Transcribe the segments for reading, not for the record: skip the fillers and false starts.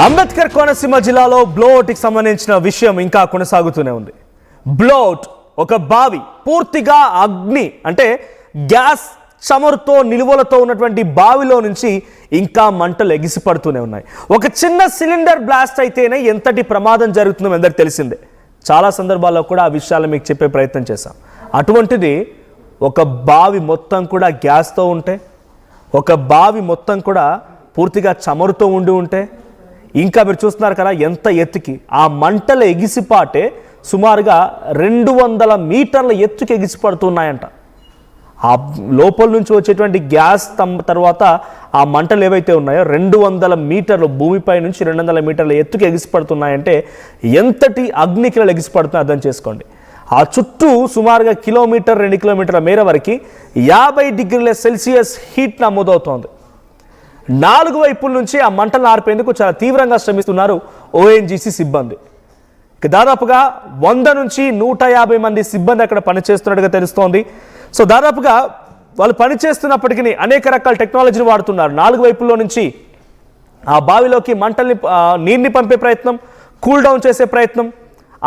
అంబేద్కర్ కోనసీమ జిల్లాలో బ్లోఅవుట్కి సంబంధించిన విషయం ఇంకా కొనసాగుతూనే ఉంది. బ్లోఅవుట్ ఒక బావి పూర్తిగా అగ్ని అంటే గ్యాస్ చమురుతో నిలువలతో ఉన్నటువంటి బావిలో నుంచి ఇంకా మంటలు ఎగిసిపడుతూనే ఉన్నాయి. ఒక చిన్న సిలిండర్ బ్లాస్ట్ అయితేనే ఎంతటి ప్రమాదం జరుగుతుందో అందరికి తెలిసిందే. చాలా సందర్భాల్లో కూడా ఆ విషయాలు మీకు చెప్పే ప్రయత్నం చేశాం. అటువంటిది ఒక బావి మొత్తం కూడా గ్యాస్తో ఉంటే, ఒక బావి మొత్తం కూడా పూర్తిగా చమురుతో ఉంటే, ఇంకా మీరు చూస్తున్నారు కదా ఎంత ఎత్తుకి ఆ మంటల ఎగిసిపాటే సుమారుగా 200 మీటర్ల ఎత్తుకి ఎగిసిపడుతున్నాయంట. ఆ లోపల నుంచి వచ్చేటువంటి గ్యాస్ తర్వాత ఆ మంటలు ఏవైతే ఉన్నాయో 200 మీటర్లు భూమిపై నుంచి 200 మీటర్ల ఎత్తుకి ఎగిసిపడుతున్నాయంటే ఎంతటి అగ్నికిరలు ఎగిసిపడుతున్నాయో అర్థం చేసుకోండి. ఆ చుట్టూ సుమారుగా కిలోమీటర్ 2 కిలోమీటర్ల మేర వరకు 50 డిగ్రీల సెల్సియస్ హీట్ నమోదవుతోంది. 4 వైపుల నుంచి ఆ మంటలు ఆర్పేందుకు చాలా తీవ్రంగా శ్రమిస్తున్నారు ఓఎన్జీసీ సిబ్బంది. దాదాపుగా 100 నుంచి 150 మంది సిబ్బంది అక్కడ పనిచేస్తున్నట్టుగా తెలుస్తోంది. సో దాదాపుగా వాళ్ళు పనిచేస్తున్నప్పటికీ అనేక రకాల టెక్నాలజీని వాడుతున్నారు. 4 వైపుల్లో నుంచి ఆ బావిలోకి మంటల్ని నీరుని పంపే ప్రయత్నం, కూల్ డౌన్ చేసే ప్రయత్నం,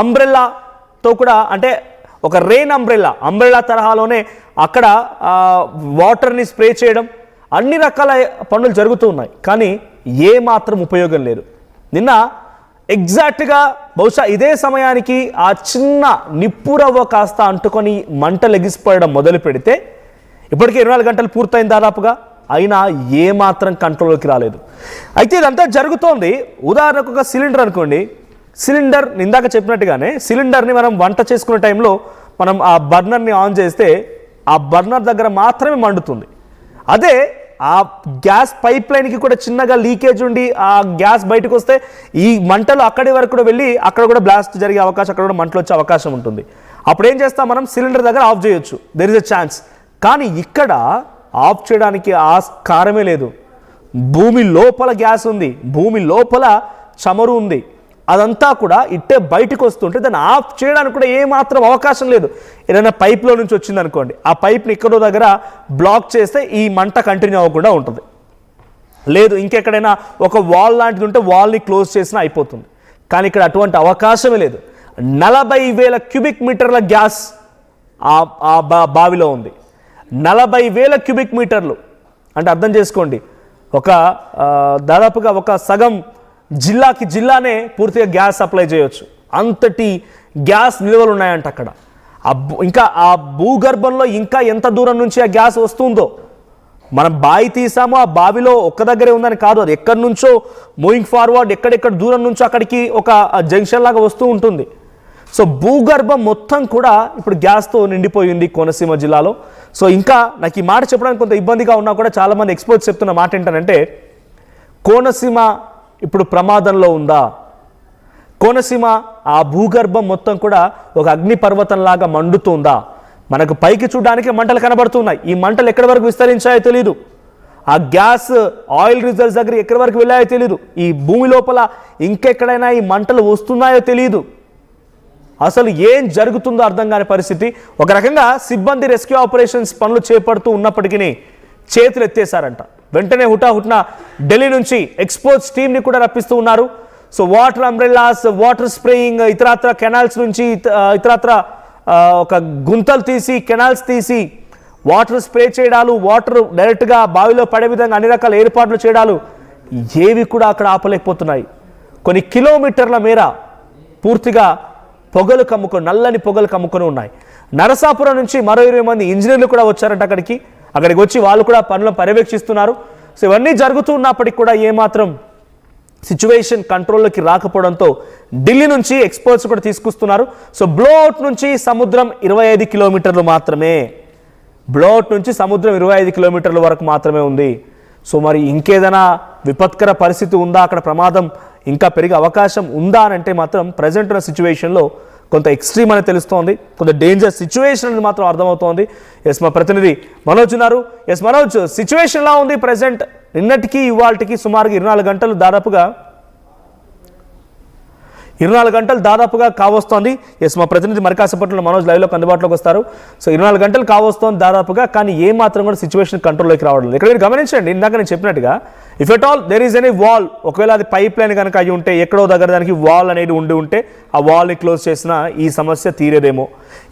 అంబ్రెల్లాతో కూడా అంటే ఒక రెయిన్ అంబ్రెల్లా తరహాలోనే అక్కడ వాటర్ని స్ప్రే చేయడం, అన్ని రకాల పనులు జరుగుతూ ఉన్నాయి. కానీ ఏ మాత్రం ఉపయోగం లేదు. నిన్న ఎగ్జాక్ట్గా బహుశా ఇదే సమయానికి ఆ చిన్న నిప్పురవ్వ కాస్త అంటుకొని మంటలు ఎగిసిపోయడం మొదలు పెడితే ఇప్పటికే 24 గంటలు పూర్తయింది దాదాపుగా, అయినా ఏ మాత్రం కంట్రోల్లోకి రాలేదు. అయితే ఇదంతా జరుగుతోంది. ఉదాహరణకు ఒక సిలిండర్ అనుకోండి, సిలిండర్ ఇందాక చెప్పినట్టుగానే సిలిండర్ని మనం వంట చేసుకునే టైంలో మనం ఆ బర్నర్ని ఆన్ చేస్తే ఆ బర్నర్ దగ్గర మాత్రమే మండుతుంది. అదే ఆ గ్యాస్ పైప్ లైన్కి కూడా చిన్నగా లీకేజ్ ఉండి ఆ గ్యాస్ బయటకు వస్తే ఈ మంటలు అక్కడి వరకు కూడా వెళ్ళి అక్కడ కూడా బ్లాస్ట్ జరిగే అవకాశం, అక్కడ కూడా మంటలు వచ్చే అవకాశం ఉంటుంది. అప్పుడు ఏం చేస్తాం, మనం సిలిండర్ దగ్గర ఆఫ్ చేయొచ్చు, దెర్ ఇస్ ఎ ఛాన్స్. కానీ ఇక్కడ ఆఫ్ చేయడానికి ఆస్కారమే లేదు. భూమి లోపల గ్యాస్ ఉంది, భూమి లోపల చమురు ఉంది, అదంతా కూడా ఇట్టే బయటకు వస్తుంటే దాన్ని ఆఫ్ చేయడానికి కూడా ఏమాత్రం అవకాశం లేదు. ఏదైనా పైప్లో నుంచి వచ్చింది అనుకోండి, ఆ పైప్ని ఎక్కడో దగ్గర బ్లాక్ చేస్తే ఈ మంట కంటిన్యూ అవ్వకుండా ఉంటుంది. లేదు ఇంకెక్కడైనా ఒక వాల్ లాంటిది ఉంటే వాల్ని క్లోజ్ చేసినా అయిపోతుంది. కానీ ఇక్కడ అటువంటి అవకాశమే లేదు. 40,000 క్యూబిక్ మీటర్ల గ్యాస్ ఆ బావిలో ఉంది. 40,000 క్యూబిక్ మీటర్లు అంటే అర్థం చేసుకోండి, ఒక దాదాపుగా ఒక సగం జిల్లానే పూర్తిగా గ్యాస్ సప్లై చేయొచ్చు. అంతటి గ్యాస్ నిల్వలు ఉన్నాయంట అక్కడ. ఇంకా ఆ భూగర్భంలో ఇంకా ఎంత దూరం నుంచి ఆ గ్యాస్ వస్తుందో, మనం బావి తీసామో ఆ బావిలో ఒక్క దగ్గరే ఉందని కాదు, అది ఎక్కడి నుంచో మూవింగ్ ఫార్వర్డ్ ఎక్కడెక్కడ దూరం నుంచో అక్కడికి ఒక జంక్షన్ లాగా వస్తూ ఉంటుంది. సో భూగర్భం మొత్తం కూడా ఇప్పుడు గ్యాస్తో నిండిపోయింది కోనసీమ జిల్లాలో. సో ఇంకా నాకు ఈ మాట చెప్పడానికి కొంత ఇబ్బందిగా ఉన్నా కూడా చాలామంది ఎక్స్పర్ట్స్ చెప్తున్న మాట ఏంటంటే, కోనసీమ ఇప్పుడు ప్రమాదంలో ఉందా? కోనసీమ ఆ భూగర్భం మొత్తం కూడా ఒక అగ్ని పర్వతంలాగా మండుతుందా? మనకు పైకి చూడడానికి మంటలు కనబడుతున్నాయి. ఈ మంటలు ఎక్కడి వరకు విస్తరించాయో తెలియదు. ఆ గ్యాస్ ఆయిల్ రిజర్వ్స్ దగ్గర ఎక్కడి వరకు వెళ్ళాయో తెలియదు. ఈ భూమి లోపల ఇంకెక్కడైనా ఈ మంటలు వస్తున్నాయో తెలియదు. అసలు ఏం జరుగుతుందో అర్థం కాని పరిస్థితి. ఒక రకంగా సిబ్బంది రెస్క్యూ ఆపరేషన్స్ పనులు చేపడుతూ ఉన్నప్పటికీ చేతులు ఎత్తేసారంట. వెంటనే హుటాహుటిన ఢిల్లీ నుంచి ఎక్స్పర్ట్స్ టీంని కూడా రప్పిస్తూ ఉన్నారు. So water umbrellas, water spraying, ఇతరత్ర కెనాల్స్ నుంచి ఇతరత్ర ఒక గుంతలు తీసి కెనాల్స్ తీసి వాటర్ స్ప్రే చేయడాలు, వాటర్ డైరెక్ట్గా బావిలో పడే విధంగా అన్ని రకాల ఏర్పాట్లు చేయడాలు ఏవి కూడా అక్కడ ఆపలేకపోతున్నాయి. కొన్ని కిలోమీటర్ల మేర పూర్తిగా పొగలు కమ్ముకొని, నల్లని పొగలు కమ్ముకొని ఉన్నాయి. నరసాపురం నుంచి మరో 20 మంది ఇంజనీర్లు కూడా వచ్చారంట అక్కడికి వచ్చి వాళ్ళు కూడా పనులను పర్యవేక్షిస్తున్నారు. సో ఇవన్నీ జరుగుతూ ఉన్నప్పటికీ కూడా ఏమాత్రం సిచ్యువేషన్ కంట్రోల్లోకి రాకపోవడంతో ఢిల్లీ నుంచి ఎక్స్పర్ట్స్ కూడా తీసుకొస్తున్నారు. సో బ్లోఅవుట్ నుంచి సముద్రం 25 కిలోమీటర్లు మాత్రమే, బ్లోఅవుట్ నుంచి సముద్రం 25 కిలోమీటర్ల వరకు మాత్రమే ఉంది. సో మరి ఇంకేదైనా విపత్కర పరిస్థితి ఉందా, అక్కడ ప్రమాదం ఇంకా పెరిగే అవకాశం ఉందా అని అంటే మాత్రం ప్రజెంట్ ఉన్న సిచ్యువేషన్లో కొంత ఎక్స్ట్రీమ్ అని తెలుస్తోంది, కొంత డేంజర్ సిచ్యువేషన్ అని మాత్రం అర్థమవుతోంది. ఎస్ మా ప్రతినిధి మనోజ్ ఉన్నారు. ఎస్ మనోజ్, సిచ్యువేషన్ ఎలా ఉంది ప్రజెంట్? నిన్నటికి ఇవాళకి సుమారుగా 24 గంటలు దాదాపుగా 24 గంటలు దాదాపుగా కావస్తోంది. ఎస్ మా ప్రతినిధి మరికాసేపట్లో మనోజ్ లైవ్లోకి అందుబాటులోకి వస్తారు. సో 24 గంటలు కావస్తోంది దాదాపుగా, కానీ ఏ మాత్రం కూడా సిచ్యువేషన్ కంట్రోల్లోకి రావడం లేదు. ఇక్కడ మీరు గమనించండి, ఇందాక నేను చెప్పినట్టుగా if at all there is any wall, ఒకవేళ అది పైప్ లైన్ కనుక అయ్యి ఉంటే ఎక్కడో దగ్గర దానికి వాల్ అనేది ఉంటే ఆ వాల్ని క్లోజ్ చేసినా ఈ సమస్య తీరేదేమో.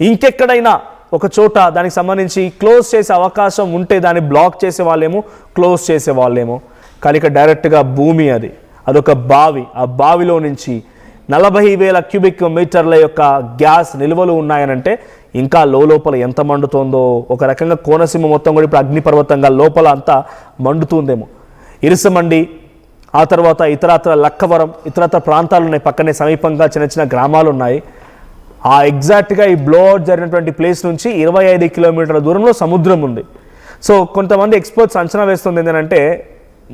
ఇంకెక్కడైనా ఒక చోట దానికి సంబంధించి క్లోజ్ చేసే అవకాశం ఉంటే దాన్ని బ్లాక్ చేసే వాళ్ళేమో, క్లోజ్ చేసే వాళ్ళేమో. కానీ ఇక్కడ డైరెక్ట్గా భూమి, అదొక బావి. ఆ బావిలో నుంచి 40,000 క్యూబిక్ మీటర్ల యొక్క గ్యాస్ నిల్వలు ఉన్నాయనంటే ఇంకా లోపల ఎంత మండుతోందో. ఒక రకంగా కోనసీమ మొత్తం కూడా ఇప్పుడు అగ్నిపర్వతంగా లోపల అంతా మండుతుందేమో. ఇరుసమండి, ఆ తర్వాత ఇతరత్ర లక్కవరం, ఇతరత్ర ప్రాంతాలు ఉన్నాయి, పక్కనే సమీపంగా చిన్న చిన్న గ్రామాలు ఉన్నాయి. ఆ ఎగ్జాక్ట్గా ఈ బ్లోఅవుట్ జరిగినటువంటి ప్లేస్ నుంచి 25 కిలోమీటర్ల దూరంలో సముద్రం ఉంది. సో కొంతమంది ఎక్స్పర్ట్స్ అంచనా వేస్తుంది ఏంటంటే,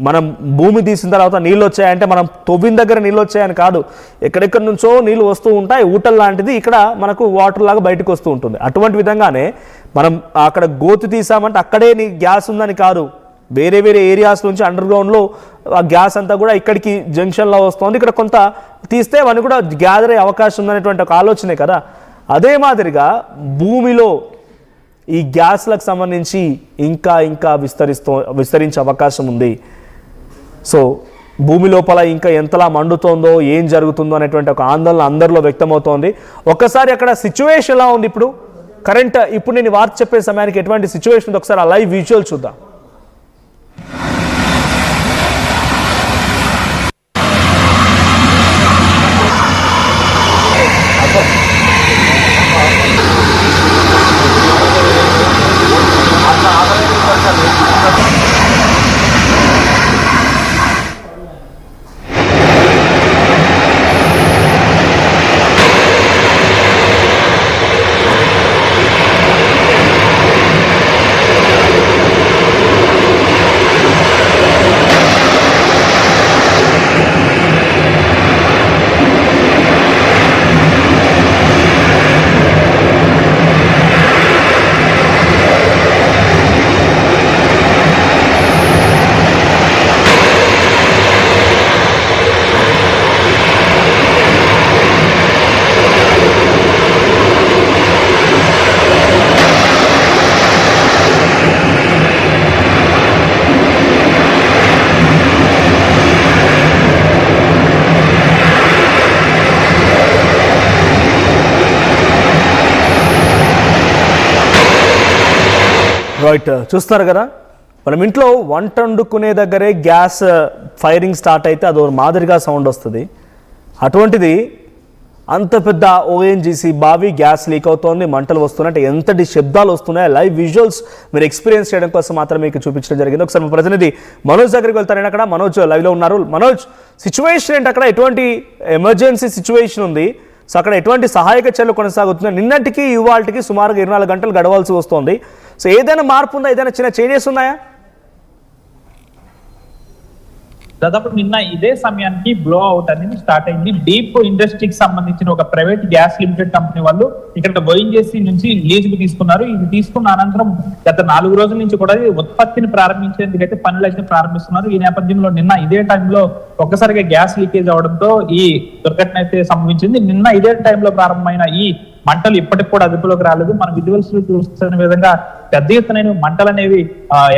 మనం భూమి తీసిన తర్వాత నీళ్ళు వచ్చాయంటే మనం తవ్విన దగ్గర నీళ్ళు వచ్చాయని కాదు, ఎక్కడెక్కడి నుంచో నీళ్ళు వస్తూ ఉంటాయి. ఊటల్ లాంటిది ఇక్కడ మనకు వాటర్ లాగా బయటకు వస్తూ ఉంటుంది. అటువంటి విధంగానే మనం అక్కడ గోతి తీసామంటే అక్కడే నీ గ్యాస్ ఉందని కాదు, వేరే వేరే ఏరియాస్ నుంచి అండర్ గ్రౌండ్లో ఆ గ్యాస్ అంతా కూడా ఇక్కడికి జంక్షన్లో వస్తుంది. ఇక్కడ కొంత తీస్తే అవన్నీ కూడా గ్యాదర్ అయ్యే అవకాశం ఉందనేటువంటి ఒక ఆలోచనే కదా. అదే మాదిరిగా భూమిలో ఈ గ్యాస్లకు సంబంధించి ఇంకా ఇంకా విస్తరించే అవకాశం ఉంది. సో భూమి లోపల ఇంకా ఎంతలా మండుతోందో, ఏం జరుగుతుందో అనేటువంటి ఒక ఆందోళన అందరిలో వ్యక్తమవుతోంది. ఒక్కసారి అక్కడ సిచ్యువేషన్ ఎలా ఉంది ఇప్పుడు కరెంట్, ఇప్పుడు నేను వార్త చెప్పే సమయానికి ఎటువంటి సిచ్యువేషన్ ఉంది ఒకసారి ఆ లైవ్ విజువల్ చూద్దాం. రైట్, చూస్తున్నారు కదా, మనం ఇంట్లో వంట వండుకునే దగ్గరే గ్యాస్ ఫైరింగ్ స్టార్ట్ అయితే అదో మాదిరిగా సౌండ్ వస్తుంది. అటువంటిది అంత పెద్ద ఓఎన్జీసీ బావి గ్యాస్ లీక్ అవుతోంది, మంటలు వస్తున్నాయంటే ఎంతటి శబ్దాలు వస్తున్నాయి. లైవ్ విజువల్స్ మీరు ఎక్స్పీరియన్స్ చేయడం కోసం మాత్రమే మీకు చూపించడం జరిగింది. ఒకసారి మా ప్రతినిధి మనోజ్ దగ్గరికి వెళ్తారని, అక్కడ మనోజ్ లైవ్లో ఉన్నారు. మనోజ్, సిచ్యువేషన్ ఏంటి అక్కడ? ఎటువంటి ఎమర్జెన్సీ సిచ్యువేషన్ ఉంది? సో అక్కడ ఎటువంటి సహాయక చర్యలు కొనసాగుతున్నాయి? నిన్నటికి ఇవాళకి సుమారుగా 24 గంటలు గడవాల్సి వస్తుంది. సో ఏదైనా మార్పు ఉందా? ఏదైనా చిన్న చేంజెస్ ఉన్నాయా? దాదాపు నిన్న ఇదే సమయానికి బ్లో అవుట్ అనేది స్టార్ట్ అయింది. డీప్ ఇండస్ట్రీకి సంబంధించిన ఒక ప్రైవేట్ గ్యాస్ లిమిటెడ్ కంపెనీ వాళ్ళు ఇక్కడ ఓఎన్జీసీ నుంచి లీజుకు తీసుకున్నారు. ఇది తీసుకున్న అనంతరం గత 4 రోజుల నుంచి కూడా ఉత్పత్తిని ప్రారంభించేందుకైతే పనులు అయితే ప్రారంభిస్తున్నారు. ఈ నేపథ్యంలో నిన్న ఇదే టైంలో ఒక్కసారిగా గ్యాస్ లీకేజ్ అవడంతో ఈ దుర్ఘటన అయితే సంభవించింది. నిన్న ఇదే టైంలో ప్రారంభమైన ఈ మంటలు ఇప్పటికి కూడా అదుపులోకి రాలేదు. మన విజువల్స్ లో చూస్తున్న విధంగా పెద్ద ఎత్తున మంటలు అనేవి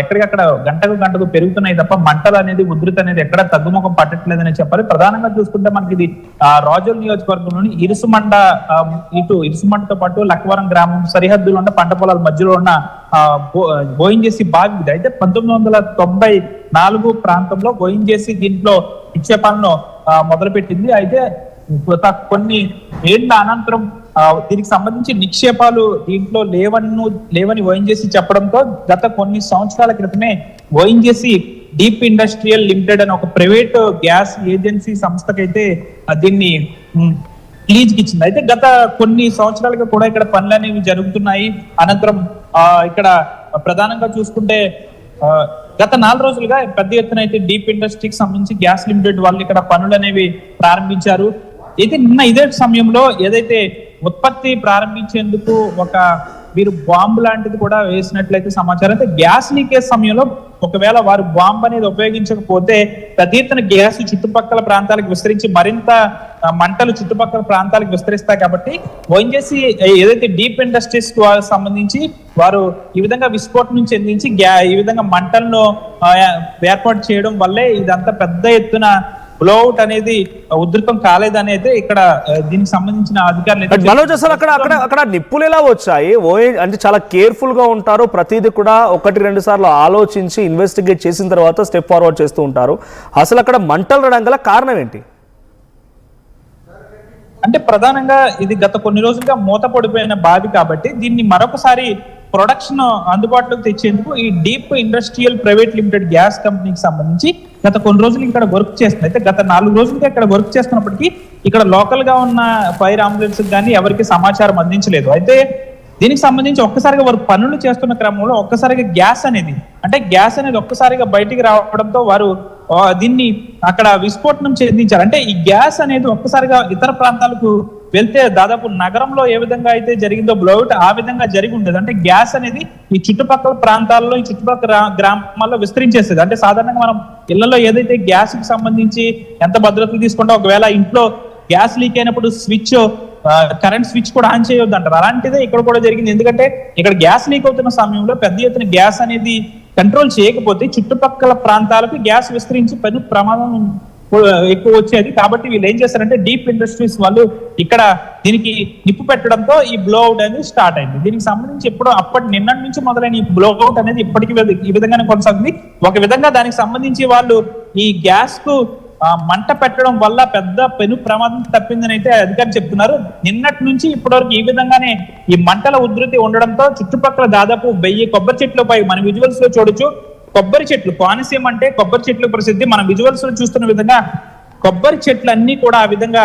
ఎక్కడికక్కడ గంటకు పెరుగుతున్నాయి తప్ప మంటలు అనేది ఉధృతి అనేది ఎక్కడ తగ్గుముఖం పట్టట్లేదని చెప్పాలి. ప్రధానంగా చూసుకుంటే మనకి ఇది రాజోల్ నియోజకవర్గంలోని ఇరుసుమండతో పాటు లక్కవరం గ్రామం సరిహద్దులో ఉన్న పంట పొలాల మధ్యలో ఉన్న ఓఎన్జీసీ బావి ఇది. అయితే 1994 ప్రాంతంలో ఓఎన్జీసీ దీంట్లో నిక్షేపాలను మొదలుపెట్టింది. అయితే కొన్ని ఏళ్ల అనంతరం దీనికి సంబంధించి నిక్షేపాలు దీంట్లో లేవని ఓఎన్జీసీ చెప్పడంతో గత కొన్ని సంవత్సరాల క్రితమే ఓఎన్జీసీ డీప్ ఇండస్ట్రియల్ లిమిటెడ్ అని ఒక ప్రైవేట్ గ్యాస్ ఏజెన్సీ సంస్థకైతే దీన్ని లీజ్కి ఇచ్చింది. అయితే గత కొన్ని సంవత్సరాలుగా కూడా ఇక్కడ పనులు అనేవి జరుగుతున్నాయి. అనంతరం ఇక్కడ ప్రధానంగా చూసుకుంటే గత 4 రోజులుగా పెద్ద ఎత్తున అయితే డీప్ ఇండస్ట్రీకి సంబంధించి గ్యాస్ లిమిటెడ్ వాళ్ళు ఇక్కడ పనులు అనేవి ప్రారంభించారు. అయితే నిన్న ఇదే సమయంలో ఏదైతే ఉత్పత్తి ప్రారంభించేందుకు ఒక వీరు బాంబు లాంటిది కూడా వేసినట్లయితే సమాచారం. అయితే గ్యాస్ లీకేజ్ సమయంలో ఒకవేళ వారు బాంబు అనేది ఉపయోగించకపోతే పెద్ద ఎత్తున గ్యాస్ చుట్టుపక్కల ప్రాంతాలకు విస్తరించి మరింత మంటలు చుట్టుపక్కల ప్రాంతాలకు విస్తరిస్తాయి. కాబట్టి ఓఎన్జీసీ ఏదైతే డీప్ ఇండస్ట్రీస్ సంబంధించి వారు ఈ విధంగా విస్ఫోటనం చెందించి ఈ విధంగా మంటలను ఏర్పాటు చేయడం వల్లే ఇదంతా పెద్ద ఎత్తున బ్లోఅవుట్ అనేది ఉధృతం కాలేదనేది ఇక్కడ దీనికి సంబంధించిన అధికారులు. మనోజ్, అసలు అక్కడ నిప్పులు ఎలా వచ్చాయి? అంటే చాలా కేర్ఫుల్ గా ఉంటారు, ప్రతిదీ కూడా 1-2 సార్లు ఆలోచించి ఇన్వెస్టిగేట్ చేసిన తర్వాత స్టెప్ ఫార్వర్డ్ చేస్తూ ఉంటారు. అసలు అక్కడ మంటలు రావడం గల కారణం ఏంటి? అంటే ప్రధానంగా ఇది గత కొన్ని రోజులుగా మూతపడిపోయిన బావి కాబట్టి దీన్ని మరొకసారి ప్రొడక్షన్ అందుబాటులోకి తెచ్చేందుకు ఈ deep industrial private limited gas కంపెనీకి సంబంధించి గత కొన్ని రోజులు ఇక్కడ వర్క్ చేస్తుంది. అయితే గత 4 రోజులుగా ఇక్కడ వర్క్ చేస్తున్నప్పటికీ ఇక్కడ లోకల్ గా ఉన్న ఫైర్ అంబులెన్స్ కానీ ఎవరికి సమాచారం అందించలేదు. అయితే దీనికి సంబంధించి ఒక్కసారిగా వారు పనులు చేస్తున్న క్రమంలో ఒక్కసారిగా గ్యాస్ అనేది ఒక్కసారిగా బయటికి రావడంతో వారు దీన్ని అక్కడ విస్ఫోటనం చెందించారు. అంటే ఈ గ్యాస్ అనేది ఒక్కసారిగా ఇతర ప్రాంతాలకు వెళ్తే దాదాపు నగరంలో ఏ విధంగా అయితే జరిగిందో బ్లోఅవుట్ ఆ విధంగా జరిగి ఉండేది. అంటే గ్యాస్ అనేది ఈ చుట్టుపక్కల ప్రాంతాల్లో ఈ చుట్టుపక్కల గ్రామాల్లో విస్తరించేస్తుంది. అంటే సాధారణంగా మనం ఇళ్లలో ఏదైతే గ్యాస్ కి సంబంధించి ఎంత భద్రతలు తీసుకుంటా ఒకవేళ ఇంట్లో గ్యాస్ లీక్ అయినప్పుడు కరెంట్ స్విచ్ కూడా ఆన్ చేయొద్దు అంటారు. అలాంటిదే ఇక్కడ కూడా జరిగింది. ఎందుకంటే ఇక్కడ గ్యాస్ లీక్ అవుతున్న సమయంలో పెద్ద ఎత్తున గ్యాస్ అనేది కంట్రోల్ చేయకపోతే చుట్టుపక్కల ప్రాంతాలకు గ్యాస్ విస్తరించి పెను ప్రమాదం ఎక్కువ వచ్చేది. కాబట్టి వీళ్ళు ఏం చేస్తారంటే డీప్ ఇండస్ట్రీస్ వాళ్ళు ఇక్కడ దీనికి నిప్పు పెట్టడంతో ఈ బ్లోఅవుట్ అనేది స్టార్ట్ అయింది. దీనికి సంబంధించి నిన్నటి నుంచి మొదలైన ఈ బ్లోఅవుట్ అనేది ఇప్పటికీ ఈ విధంగానే కొనసాగుతుంది. ఒక విధంగా దానికి సంబంధించి వాళ్ళు ఈ గ్యాస్ కు మంట పెట్టడం వల్ల పెద్ద పెను ప్రమాదం తప్పిందని అయితే అధికారులు చెప్తున్నారు. నిన్నటి నుంచి ఇప్పటివరకు ఈ విధంగానే ఈ మంటల ఉధృతి ఉండడంతో చుట్టుపక్కల దాదాపు 1000 కొబ్బరి చెట్లపై మన విజువల్స్ లో చూడొచ్చు. కొబ్బరి చెట్లు, కోనసీమ అంటే కొబ్బరి చెట్లు ప్రసిద్ధి. మన విజువల్స్ లో చూస్తున్న విధంగా కొబ్బరి చెట్లు అన్ని కూడా ఆ విధంగా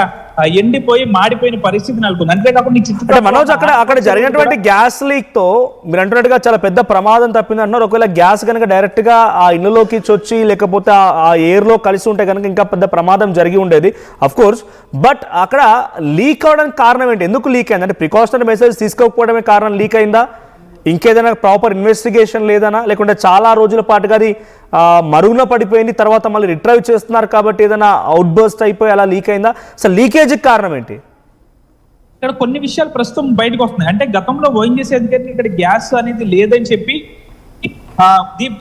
ఎండిపోయి మాడిపోయిన పరిస్థితి నెలకొంది. అంతేకాకుండా అంటే మనోజ్, అక్కడ జరిగినటువంటి గ్యాస్ లీక్ తో మీరు అంటున్నట్టుగా చాలా పెద్ద ప్రమాదం తప్పింది అంటున్నారు. ఒకవేళ గ్యాస్ కనుక డైరెక్ట్ గా ఆ ఇళ్ళలోకి చొచ్చి లేకపోతే ఆ ఎయిర్ లో కలిసి ఉంటే కనుక ఇంకా పెద్ద ప్రమాదం జరిగి ఉండేది అఫ్ కోర్స్. బట్ అక్కడ లీక్ అవడానికి కారణం ఏంటి? ఎందుకు లీక్ అయింది? అంటే ప్రికాషనరీ మెసేజ్ తీసుకోకపోవడమే కారణం లీక్ అయిందా? ఇంకేదైనా ప్రాపర్ ఇన్వెస్టిగేషన్ లేదనా? లేకుంటే చాలా రోజుల పాటుగా అది మరుగున పడిపోయింది, తర్వాత మళ్ళీ రిట్రైవ్ చేస్తున్నారు కాబట్టి ఏదైనా అవుట్ బర్స్ట్ అయిపోయి అలా లీక్ అయిందా? అసలు లీకేజ్కి కారణం ఏంటి? ఇక్కడ కొన్ని విషయాలు ప్రస్తుతం బయటకు వస్తున్నాయి. అంటే గతంలో ఓఎన్జీసీ అధికారులు ఇక్కడ గ్యాస్ అనేది లేదని చెప్పి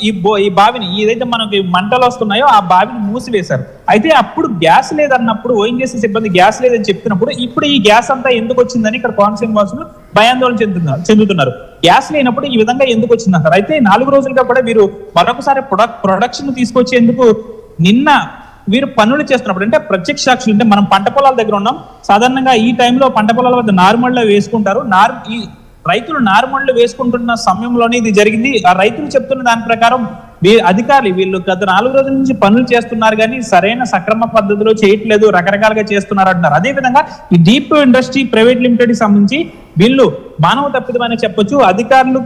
ఈ బావిని ఏదైతే మనకి మంటలు వస్తున్నాయో ఆ బావిని మూసివేశారు. అయితే అప్పుడు గ్యాస్ లేదన్నప్పుడు ఓఎన్జీసీ సిబ్బంది గ్యాస్ లేదని చెప్తున్నప్పుడు ఇప్పుడు ఈ గ్యాస్ అంతా ఎందుకు వచ్చిందని ఇక్కడ కోనసీమ వాసులు భయాందోళన చెందుతున్నారు. గ్యాస్ లేనప్పుడు ఈ విధంగా ఎందుకు వచ్చిందంటారు. అయితే 4 రోజులుగా కూడా వీరు మరొకసారి ప్రొడక్షన్ తీసుకొచ్చేందుకు నిన్న వీరు పనులు చేస్తున్నప్పుడు అంటే ప్రత్యక్ష సాక్షులు అంటే మనం పంట పొలాల దగ్గర ఉన్నాం. సాధారణంగా ఈ టైంలో పంట పొలాల వద్ద నారుమళ్ళ వేసుకుంటారు. రైతులు నారుమళ్ళు వేసుకుంటున్న సమయంలోనే ఇది జరిగింది. ఆ రైతులు చెప్తున్న దాని ప్రకారం అధికారులు వీళ్ళు గత 4 రోజుల నుంచి పనులు చేస్తున్నారు కానీ సరైన సక్రమ పద్ధతిలో చేయట్లేదు, రకరకాలుగా చేస్తున్నారు అంటున్నారు. అదే విధంగా ఈ డీప్ ఇండస్ట్రీ ప్రైవేట్ లిమిటెడ్ కి సంబంధించి వీళ్ళు మానవ తప్పిదమని చెప్పొచ్చు. అధికారులు